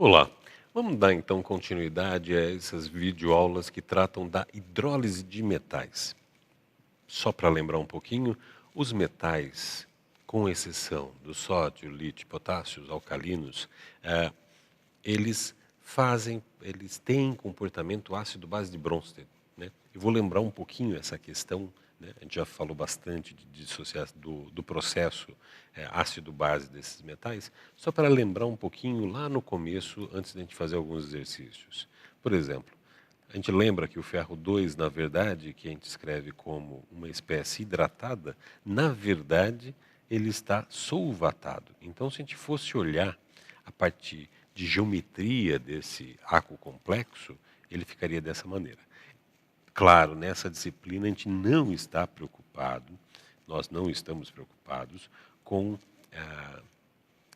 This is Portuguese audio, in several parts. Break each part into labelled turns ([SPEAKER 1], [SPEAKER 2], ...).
[SPEAKER 1] Olá, vamos dar então continuidade a essas videoaulas que tratam da hidrólise de metais. Só para lembrar um pouquinho, os metais, com exceção do sódio, lítio, potássio, os alcalinos, eles têm comportamento ácido-base de Bronsted, né? Eu vou lembrar um pouquinho essa questão, né? A gente já falou bastante de dissociação do processo ácido-base desses metais, só para lembrar um pouquinho lá no começo, antes de a gente fazer alguns exercícios. Por exemplo, a gente lembra que o ferro 2, na verdade, que a gente escreve como uma espécie hidratada, na verdade, ele está solvatado. Então, se a gente fosse olhar a partir de geometria desse ácido complexo, ele ficaria dessa maneira. Claro, nessa disciplina a gente não está preocupado, nós não estamos preocupados com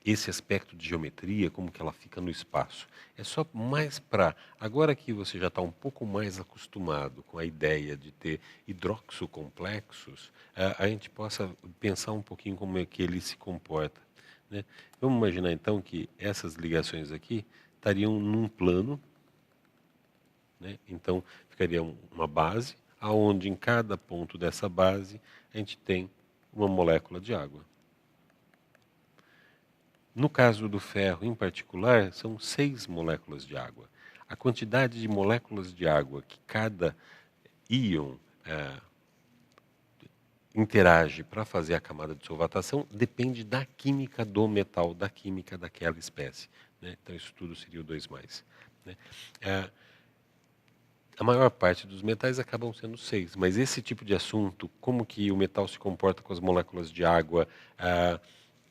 [SPEAKER 1] esse aspecto de geometria, como que ela fica no espaço. É só mais para, agora que você já está um pouco mais acostumado com a ideia de ter hidroxocomplexos, a gente possa pensar um pouquinho como é que ele se comporta, né? Vamos imaginar então que essas ligações aqui estariam num plano, né? Então ficaria uma base, aonde em cada ponto dessa base a gente tem uma molécula de água. No caso do ferro em particular, são 6 moléculas de água. A quantidade de moléculas de água que cada íon interage para fazer a camada de solvatação depende da química do metal, da química daquela espécie, né? Então isso tudo seria o 2 mais, né? A maior parte dos metais acabam sendo 6, mas esse tipo de assunto, como que o metal se comporta com as moléculas de água,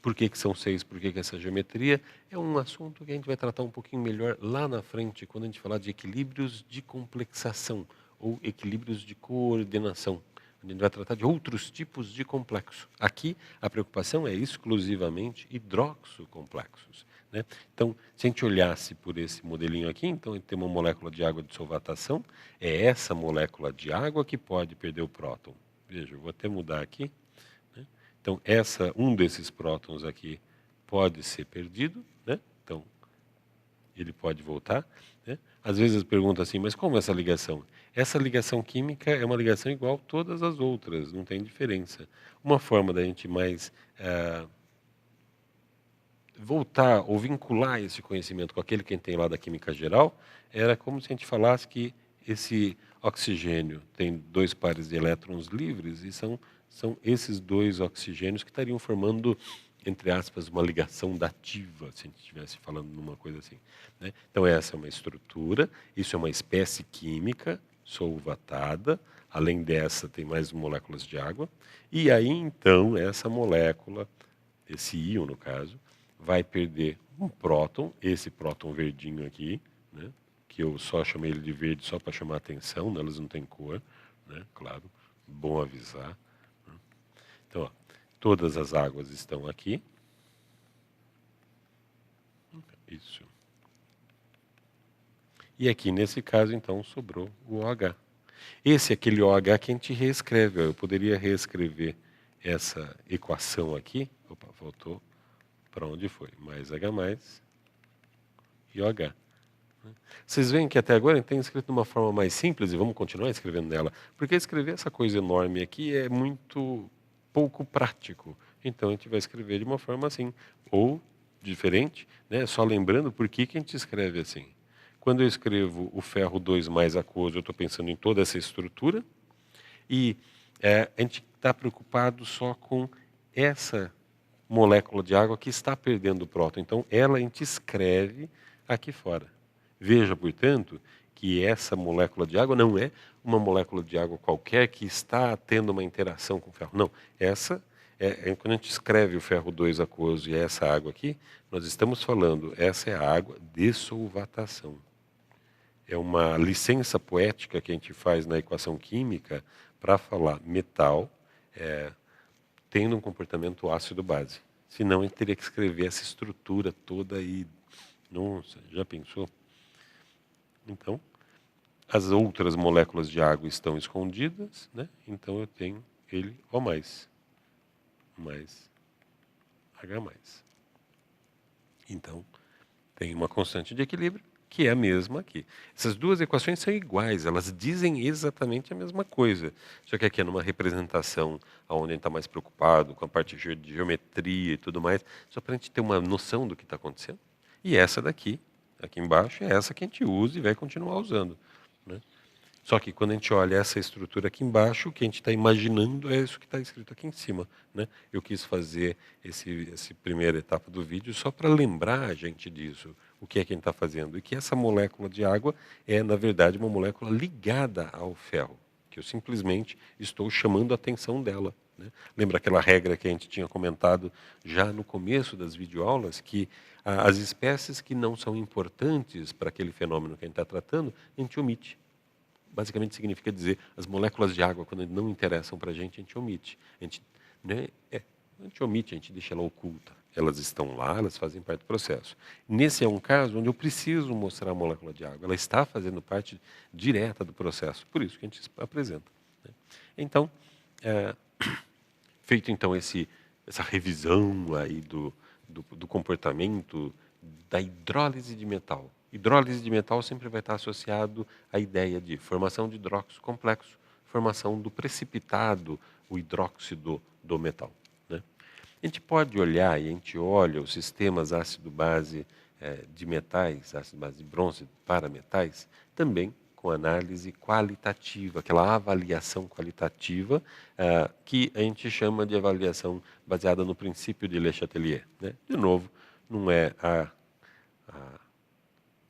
[SPEAKER 1] por que são 6, por que essa geometria, é um assunto que a gente vai tratar um pouquinho melhor lá na frente, quando a gente falar de equilíbrios de complexação ou equilíbrios de coordenação. A gente vai tratar de outros tipos de complexo. Aqui, a preocupação é exclusivamente hidroxocomplexos, né? Então, se a gente olhasse por esse modelinho aqui, então a gente tem uma molécula de água de solvatação, é essa molécula de água que pode perder o próton. Veja, eu vou até mudar aqui, né? Então, um desses prótons aqui pode ser perdido, né? Então, ele pode voltar, né? Às vezes pergunta assim, mas como essa ligação? Essa ligação química é uma ligação igual a todas as outras, não tem diferença. Uma forma da gente mais voltar ou vincular esse conhecimento com aquele que a gente tem lá da química geral, era como se a gente falasse que esse oxigênio tem 2 pares de elétrons livres e são esses 2 oxigênios que estariam formando, entre aspas, uma ligação dativa, se a gente estivesse falando numa coisa assim, né? Então essa é uma estrutura, isso é uma espécie química solvatada, além dessa tem mais moléculas de água, e aí então essa molécula, esse íon no caso, vai perder um próton, esse próton verdinho aqui, né, que eu só chamei ele de verde só para chamar atenção, né, elas não têm cor, né, claro, bom avisar, né. Então, ó, todas as águas estão aqui, isso. E aqui nesse caso, então, sobrou o OH. Esse é aquele OH que a gente reescreve, ó, eu poderia reescrever essa equação aqui, opa, voltou para onde foi, mais H+, e OH. Vocês veem que até agora a gente tem escrito de uma forma mais simples e vamos continuar escrevendo nela, porque escrever essa coisa enorme aqui é muito pouco prático. Então a gente vai escrever de uma forma assim, ou diferente, né? Só lembrando por que a gente escreve assim. Quando eu escrevo o ferro 2 mais aquoso, eu estou pensando em toda essa estrutura e a gente está preocupado só com essa molécula de água que está perdendo o próton. Então ela a gente escreve aqui fora. Veja, portanto, que essa molécula de água não é uma molécula de água qualquer que está tendo uma interação com o ferro. Não, essa quando a gente escreve o ferro 2 aquoso e essa água aqui, nós estamos falando, essa é a água de solvatação. É uma licença poética que a gente faz na equação química para falar metal tendo um comportamento ácido-base. Senão a gente teria que escrever essa estrutura toda e... Nossa, já pensou? Então, as outras moléculas de água estão escondidas, né? Então eu tenho ele O+, mais H+. Então, tem uma constante de equilíbrio, que é a mesma aqui. Essas duas equações são iguais, elas dizem exatamente a mesma coisa. Só que aqui é numa representação onde a gente está mais preocupado com a parte de geometria e tudo mais, só para a gente ter uma noção do que está acontecendo. E essa daqui, aqui embaixo, é essa que a gente usa e vai continuar usando, né? Só que quando a gente olha essa estrutura aqui embaixo, o que a gente está imaginando é isso que está escrito aqui em cima, né? Eu quis fazer essa primeira etapa do vídeo só para lembrar a gente disso, o que é que a gente está fazendo. E que essa molécula de água é, na verdade, uma molécula ligada ao ferro, que eu simplesmente estou chamando a atenção dela, né? Lembra aquela regra que a gente tinha comentado já no começo das videoaulas, que as espécies que não são importantes para aquele fenômeno que a gente está tratando, a gente omite. Basicamente significa dizer, as moléculas de água, quando não interessam para a gente omite. A gente, né, a gente omite, a gente deixa ela oculta. Elas estão lá, elas fazem parte do processo. Nesse é um caso onde eu preciso mostrar a molécula de água. Ela está fazendo parte direta do processo. Por isso que a gente apresenta, né? Então, feito então essa revisão aí do comportamento da hidrólise de metal. Hidrólise de metal sempre vai estar associado à ideia de formação de hidróxido complexo, formação do precipitado, o hidróxido do metal, né? A gente pode olhar, e a gente olha os sistemas ácido-base de metais, ácido-base de bronze para metais, também com análise qualitativa, aquela avaliação qualitativa que a gente chama de avaliação baseada no princípio de Le Chatelier, né? De novo, não é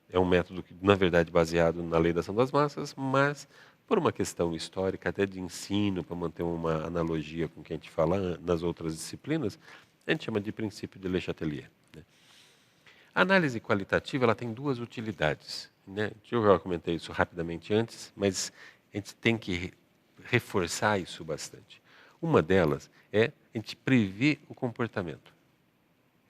[SPEAKER 1] é um método que, na verdade, baseado na lei da ação das massas, mas por uma questão histórica, até de ensino, para manter uma analogia com o que a gente fala nas outras disciplinas, a gente chama de princípio de Le Chatelier, né? A análise qualitativa ela tem duas utilidades, né? Eu já comentei isso rapidamente antes, mas a gente tem que reforçar isso bastante. Uma delas é a gente prever o comportamento.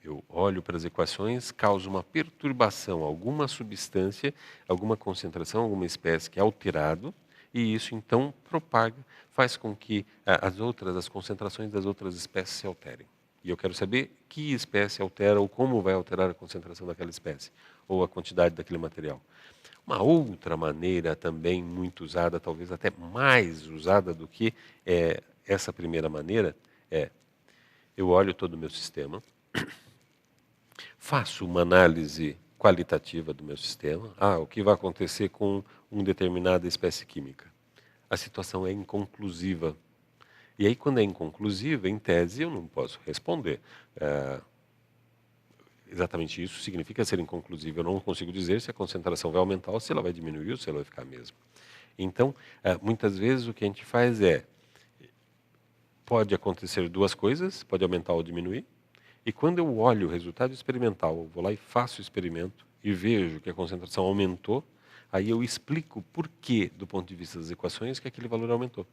[SPEAKER 1] Eu olho para as equações, causa uma perturbação, alguma substância, alguma concentração, alguma espécie que é alterado, e isso então propaga, faz com que as concentrações das outras espécies se alterem. E eu quero saber que espécie altera ou como vai alterar a concentração daquela espécie, ou a quantidade daquele material. Uma outra maneira também muito usada, talvez até mais usada do que essa primeira maneira, eu olho todo o meu sistema, faço uma análise qualitativa do meu sistema. O que vai acontecer com uma determinada espécie química? A situação é inconclusiva. E aí, quando é inconclusiva, em tese, eu não posso responder. Exatamente isso significa ser inconclusivo. Eu não consigo dizer se a concentração vai aumentar ou se ela vai diminuir ou se ela vai ficar a mesma. Então, muitas vezes o que a gente faz pode acontecer duas coisas, pode aumentar ou diminuir. E quando eu olho o resultado experimental, eu vou lá e faço o experimento e vejo que a concentração aumentou, aí eu explico por que, do ponto de vista das equações, que aquele valor aumentou,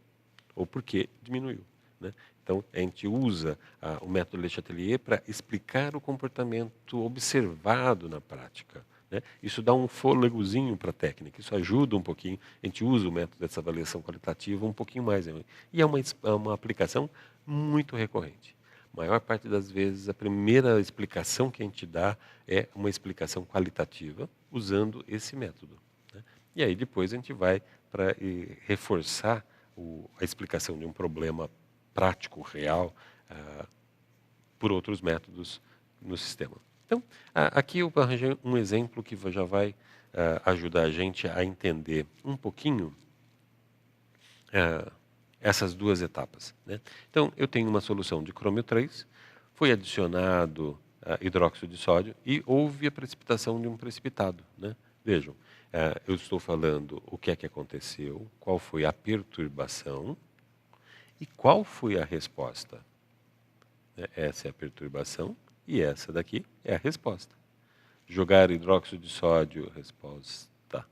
[SPEAKER 1] ou por que diminuiu, né? Então, a gente usa o método Le Chatelier para explicar o comportamento observado na prática, né? Isso dá um fôlegozinho para a técnica, isso ajuda um pouquinho, a gente usa o método dessa avaliação qualitativa um pouquinho mais, né? E é uma aplicação muito recorrente. A maior parte das vezes, a primeira explicação que a gente dá é uma explicação qualitativa, usando esse método, né? E aí depois a gente vai para reforçar a explicação de um problema prático, real, por outros métodos no sistema. Então, aqui eu arranjei um exemplo que já vai ajudar a gente a entender um pouquinho essas duas etapas, né? Então, eu tenho uma solução de crômio 3, foi adicionado hidróxido de sódio e houve a precipitação de um precipitado, né? Vejam, eu estou falando o que é que aconteceu, qual foi a perturbação e qual foi a resposta. Essa é a perturbação e essa daqui é a resposta. Jogar hidróxido de sódio, resposta.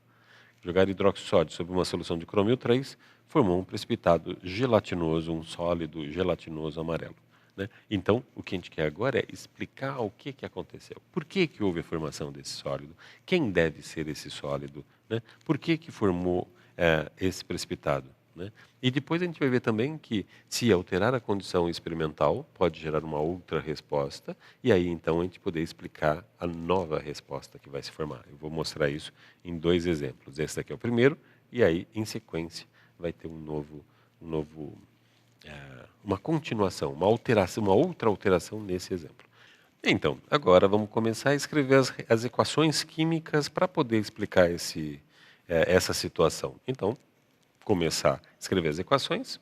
[SPEAKER 1] Jogar hidróxido de sódio sobre uma solução de crômio 3 formou um precipitado gelatinoso, um sólido gelatinoso amarelo, né? Então, o que a gente quer agora é explicar o que aconteceu. Por que houve a formação desse sólido? Quem deve ser esse sólido, né? Por que formou esse precipitado? né? E depois a gente vai ver também que, se alterar a condição experimental, pode gerar uma outra resposta, e aí então a gente poder explicar a nova resposta que vai se formar. Eu vou mostrar isso em 2 exemplos. Esse daqui é o primeiro, e aí, em sequência, vai ter uma continuação, uma alteração, uma outra alteração nesse exemplo. Então, agora vamos começar a escrever as equações químicas para poder explicar essa situação. Então, começar a escrever as equações.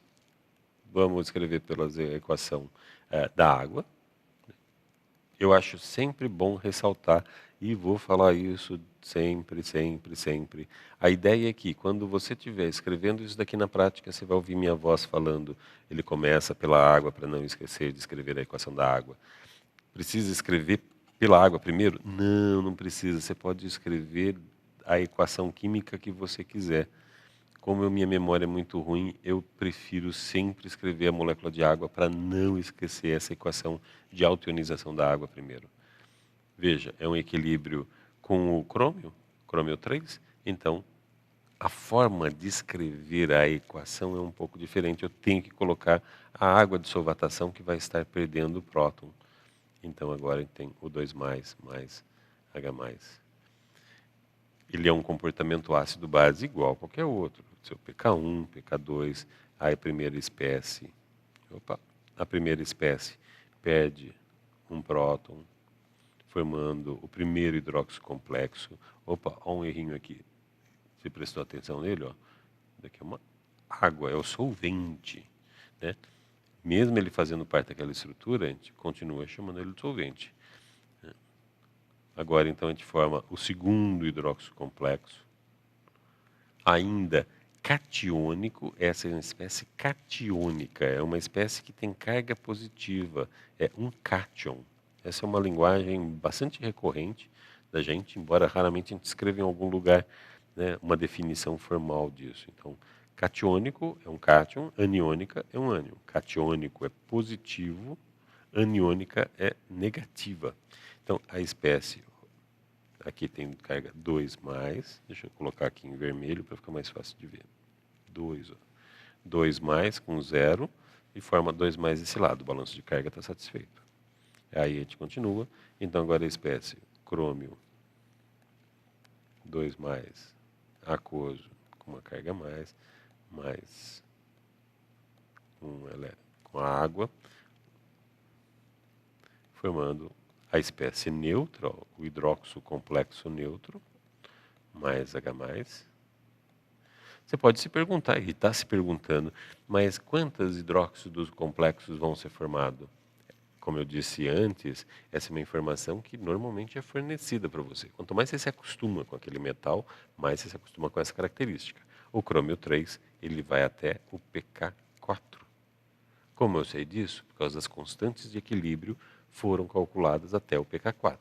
[SPEAKER 1] Vamos escrever pela equação da água. Eu acho sempre bom ressaltar, e vou falar isso sempre, sempre, sempre. A ideia é que, quando você estiver escrevendo isso daqui na prática, você vai ouvir minha voz falando, ele começa pela água, para não esquecer de escrever a equação da água. Precisa escrever pela água primeiro? Não, não precisa. Você pode escrever a equação química que você quiser. Como minha memória é muito ruim, eu prefiro sempre escrever a molécula de água para não esquecer essa equação de altionização da água primeiro. Veja, é um equilíbrio com o crômio, crômio 3, então a forma de escrever a equação é um pouco diferente. Eu tenho que colocar a água de solvatação que vai estar perdendo o próton. Então agora tem o 2+, mais H+. Ele é um comportamento ácido base igual a qualquer outro. Seu pK1, pK2, a primeira espécie. A primeira espécie perde um próton, formando o primeiro hidróxido complexo. Olha um errinho aqui. Você prestou atenção nele? Ó. Daqui é uma água, é o solvente, né? Mesmo ele fazendo parte daquela estrutura, a gente continua chamando ele de solvente. Agora, então, a gente forma o segundo hidróxido complexo, ainda catiônico. Essa é uma espécie catiônica, é uma espécie que tem carga positiva, é um cátion. Essa é uma linguagem bastante recorrente da gente, embora raramente a gente escreva em algum lugar, né, uma definição formal disso. Então, catiônico é um cátion, aniônica é um ânion. Catiônico é positivo, aniônica é negativa. Então, a espécie, aqui tem carga 2+, deixa eu colocar aqui em vermelho para ficar mais fácil de ver. 2, 2+ com 0 e forma 2+ desse lado, o balanço de carga está satisfeito. Aí a gente continua, então agora a espécie crômio 2+, aquoso com uma carga mais com a água, formando a espécie neutra, o hidróxido complexo neutro, mais H+. Você pode se perguntar, e está se perguntando, mas quantos hidróxidos complexos vão ser formados? Como eu disse antes, essa é uma informação que normalmente é fornecida para você. Quanto mais você se acostuma com aquele metal, mais você se acostuma com essa característica. O crômio 3, ele vai até o pK4. Como eu sei disso? Por causa das constantes de equilíbrio foram calculadas até o pK4.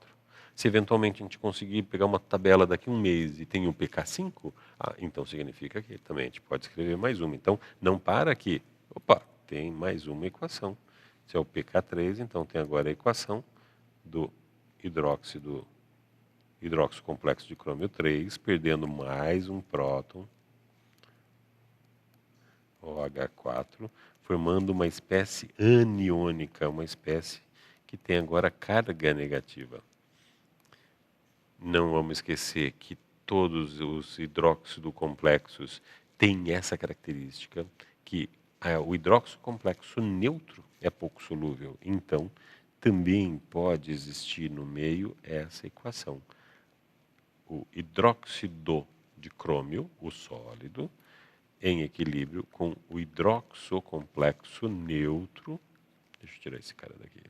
[SPEAKER 1] Se eventualmente a gente conseguir pegar uma tabela daqui a um mês e tem um pK5, então significa que também a gente pode escrever mais uma. Então, não para aqui. Tem mais uma equação. Se é o pK3, então tem agora a equação do hidróxido complexo de crômio 3, perdendo mais um próton, OH4, formando uma espécie aniônica, uma espécie que tem agora carga negativa. Não vamos esquecer que todos os hidróxidos complexos têm essa característica, que o hidróxido complexo neutro é pouco solúvel. Então, também pode existir no meio essa equação. O hidróxido de crômio, o sólido, em equilíbrio com o hidróxido complexo neutro. Deixa eu tirar esse cara daqui.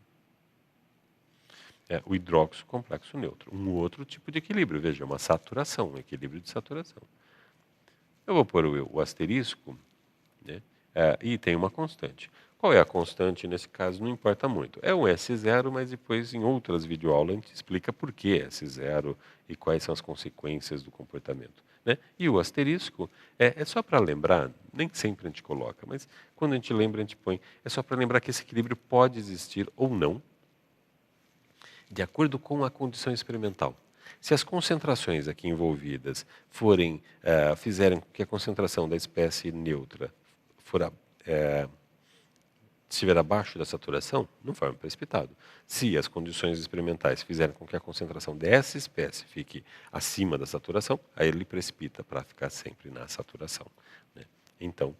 [SPEAKER 1] O hidróxido complexo neutro. Um outro tipo de equilíbrio, veja, uma saturação, um equilíbrio de saturação. Eu vou pôr o asterisco, né? E tem uma constante. Qual é a constante nesse caso? Não importa muito. É um S0, mas depois em outras videoaulas a gente explica por que S0 e quais são as consequências do comportamento, né? E o asterisco é só para lembrar, nem sempre a gente coloca, mas quando a gente lembra a gente põe, é só para lembrar que esse equilíbrio pode existir ou não, de acordo com a condição experimental. Se as concentrações aqui envolvidas fizerem com que a concentração da espécie neutra estiver abaixo da saturação, não forma precipitado. Se as condições experimentais fizerem com que a concentração dessa espécie fique acima da saturação, aí ele precipita para ficar sempre na saturação, né? Então,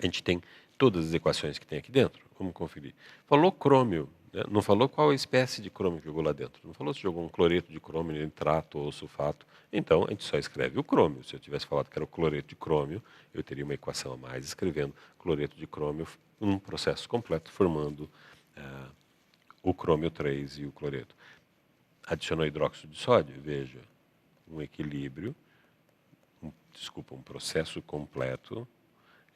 [SPEAKER 1] a gente tem todas as equações que tem aqui dentro. Vamos conferir. Falou crômio, né? Não falou qual espécie de crômio que jogou lá dentro. Não falou se jogou um cloreto de crômio, nitrato ou sulfato. Então, a gente só escreve o crômio. Se eu tivesse falado que era o cloreto de crômio, eu teria uma equação a mais escrevendo cloreto de crômio, um processo completo, formando o crômio 3 e o cloreto. Adicionou hidróxido de sódio, veja, um equilíbrio, um processo completo.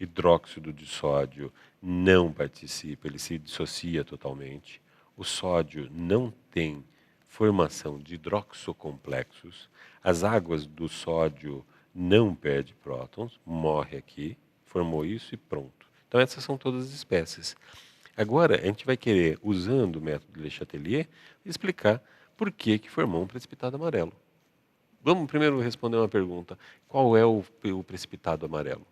[SPEAKER 1] Hidróxido de sódio não participa, ele se dissocia totalmente. O sódio não tem formação de hidroxocomplexos. As águas do sódio não perdem prótons, morre aqui, formou isso e pronto. Então essas são todas as espécies. Agora a gente vai querer, usando o método de Le Chatelier, explicar por que formou um precipitado amarelo. Vamos primeiro responder uma pergunta. Qual é o precipitado amarelo?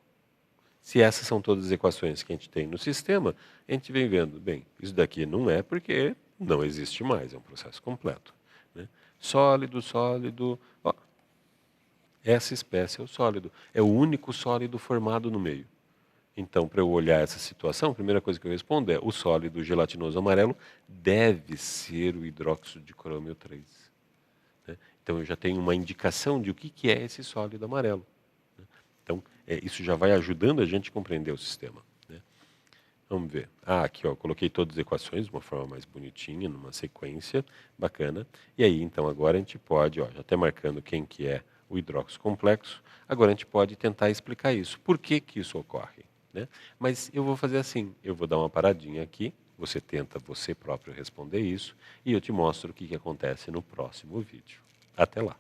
[SPEAKER 1] Se essas são todas as equações que a gente tem no sistema, a gente vem vendo, bem, isso daqui não é porque não existe mais, é um processo completo, né? Sólido, sólido, ó, essa espécie é o sólido, é o único sólido formado no meio. Então, para eu olhar essa situação, a primeira coisa que eu respondo é o sólido gelatinoso amarelo deve ser o hidróxido de crômio 3. Né? Então, eu já tenho uma indicação de o que é esse sólido amarelo. Então, isso já vai ajudando a gente a compreender o sistema, né? Vamos ver. Aqui, ó, coloquei todas as equações de uma forma mais bonitinha, numa sequência bacana. E aí, então, agora a gente pode, ó, já até marcando quem que é o hidróxido complexo, agora a gente pode tentar explicar isso. Por que que isso ocorre, né? Mas eu vou fazer assim, eu vou dar uma paradinha aqui, você tenta você próprio responder isso, e eu te mostro o que acontece no próximo vídeo. Até lá!